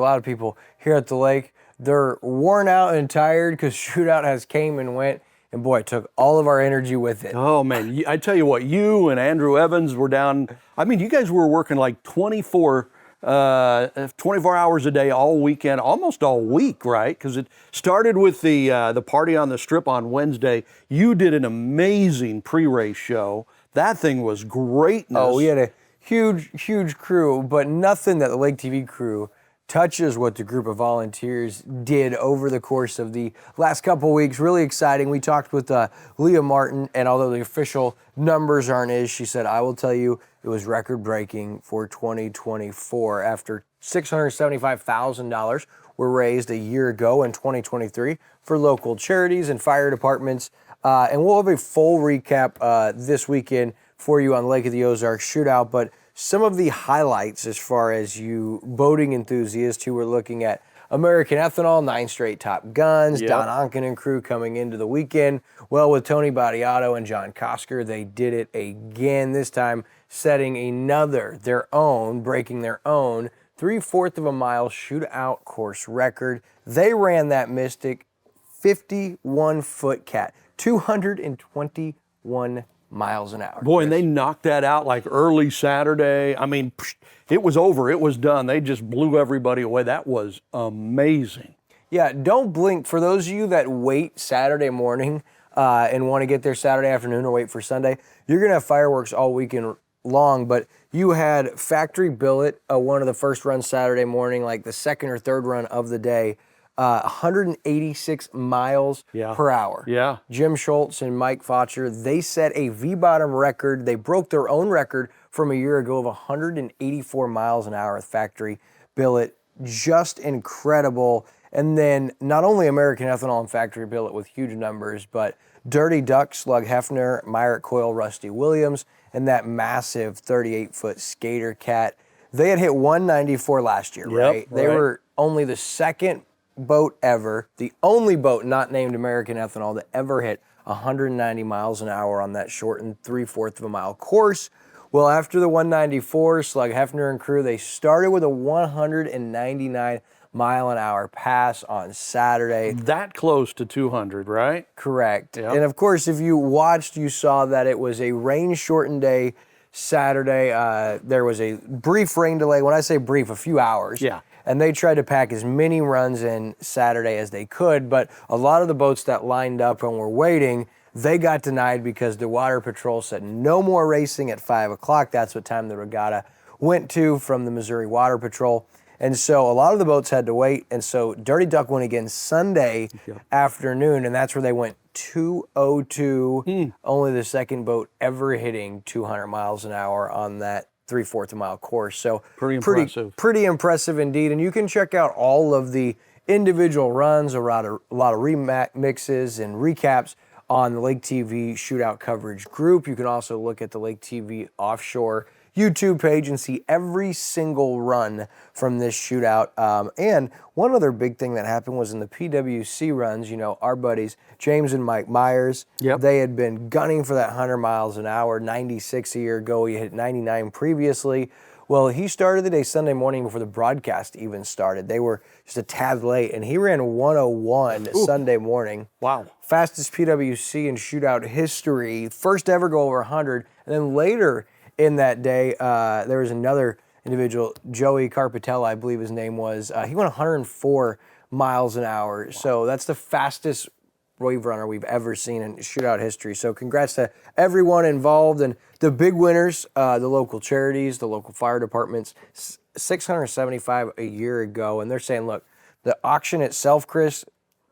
A lot of people here at the lake, they're worn out and tired because Shootout has came and went, and boy, it took all of our energy with it. Oh man, I tell you what, you and Andrew Evans were down. I mean, you guys were working like 24 hours a day all weekend, almost all week, right? Because it started with the party on the strip on Wednesday. You did an amazing pre-race show. That thing was greatness. Oh, we had a huge crew, but nothing that the Lake TV crew touches what the group of volunteers did over the course of the last couple weeks. Really exciting. We talked with Leah Martin, and although the official numbers aren't his, she said, I will tell you it was record-breaking for 2024 after $675,000 were raised a year ago in 2023 for local charities and fire departments. And we'll have a full recap this weekend for you on Lake of the Ozarks Shootout, but some of the highlights as far as you boating enthusiasts who were looking at American Ethanol, 9 straight Top Guns, Yep. Don Onken and crew coming into the weekend. Well, with Tony Battiato and John Kosker, they did it again, this time setting breaking their own 3/4 of a mile shootout course record. They ran that Mystic 51-foot cat, 221 miles an hour. Boy, and they knocked that out like early Saturday. I mean, it was over. It was done. They just blew everybody away. That was amazing. Yeah, don't blink. For those of you that wait Saturday morning and want to get there Saturday afternoon or wait for Sunday, you're going to have fireworks all weekend long, but you had Factory Billet, one of the first runs Saturday morning, like the second or third run of the day, 186 miles per hour. Yeah. Jim Schultz and Mike Focher, they set a V-bottom record. They broke their own record from a year ago of 184 miles an hour with Factory Billet. Just incredible. And then not only American Ethanol and Factory Billet with huge numbers, but Dirty Duck, Slug Hefner, Myrick Coyle, Rusty Williams, and that massive 38-foot Skater Cat. They had hit 194 last year, right? They were only the second boat ever, the only boat not named American Ethanol that ever hit 190 miles an hour on that shortened 3/4 of a mile course. Well, after the 194, Slug Hefner and crew, they started with a 199 mile an hour pass on Saturday. That close to 200, right? Correct. Yep. And of course, if you watched, you saw that it was a rain-shortened day Saturday. There was a brief rain delay. When I say brief, a few hours. Yeah. And they tried to pack as many runs in Saturday as they could, but a lot of the boats that lined up and were waiting, they got denied because the Water Patrol said no more racing at 5 o'clock. That's what time the regatta went to from the Missouri Water Patrol. And so a lot of the boats had to wait, and so Dirty Duck went again Sunday afternoon, and that's where they went 202, only the second boat ever hitting 200 miles an hour on that 3/4 of a mile course. So pretty impressive. Pretty impressive indeed. And you can check out all of the individual runs, a lot of remixes and recaps on the Lake TV Shootout coverage group. You can also look at the Lake TV Offshore YouTube page and see every single run from this shootout. And one other big thing that happened was in the PWC runs, you know, our buddies, James and Mike Myers, they had been gunning for that 100 miles an hour, 96 a year ago. He hit 99 previously. Well, he started the day Sunday morning before the broadcast even started. They were just a tad late, and he ran 101 Sunday morning. Wow. Fastest PWC in shootout history, first ever go over 100. And then later in that day, there was another individual, Joey Carpatella, I believe his name was. He went 104 miles an hour. So that's the fastest wave runner we've ever seen in shootout history. So congrats to everyone involved, and the big winners, the local charities, the local fire departments, 675 a year ago. And they're saying, look, the auction itself, Chris,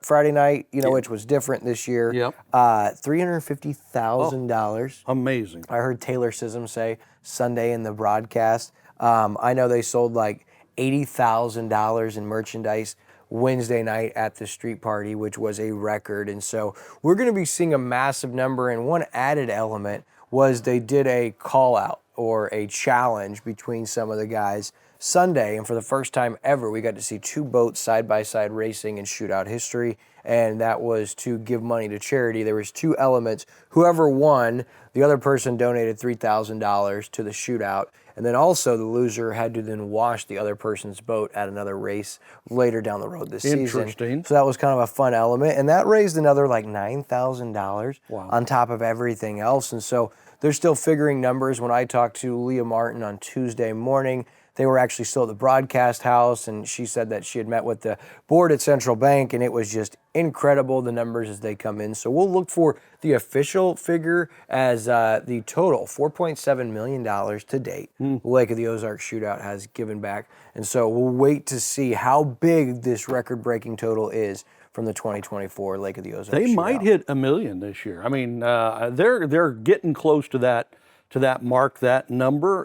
Friday night, you know, which was different this year. $350,000. Amazing. I heard Taylor Sism say Sunday in the broadcast. I know they sold like $80,000 in merchandise Wednesday night at the street party, which was a record. And so we're going to be seeing a massive number. And one added element was they did a call out or a challenge between some of the guys. Sunday, and for the first time ever, we got to see two boats side-by-side racing in shootout history, and that was to give money to charity. There was two elements. Whoever won, the other person donated $3,000 to the shootout, and then also the loser had to then wash the other person's boat at another race later down the road this season. Interesting. So that was kind of a fun element, and that raised another like $9,000 Wow. on top of everything else. And so they're still figuring numbers. When I talked to Leah Martin on Tuesday morning, they were actually still at the broadcast house, and she said that she had met with the board at Central Bank, and it was just incredible, the numbers as they come in. So we'll look for the official figure as the total, $4.7 million to date, Lake of the Ozarks Shootout has given back. And so we'll wait to see how big this record-breaking total is from the 2024 Lake of the Ozarks They Shootout. might hit $1 million this year. I mean, they're getting close to that mark, that number.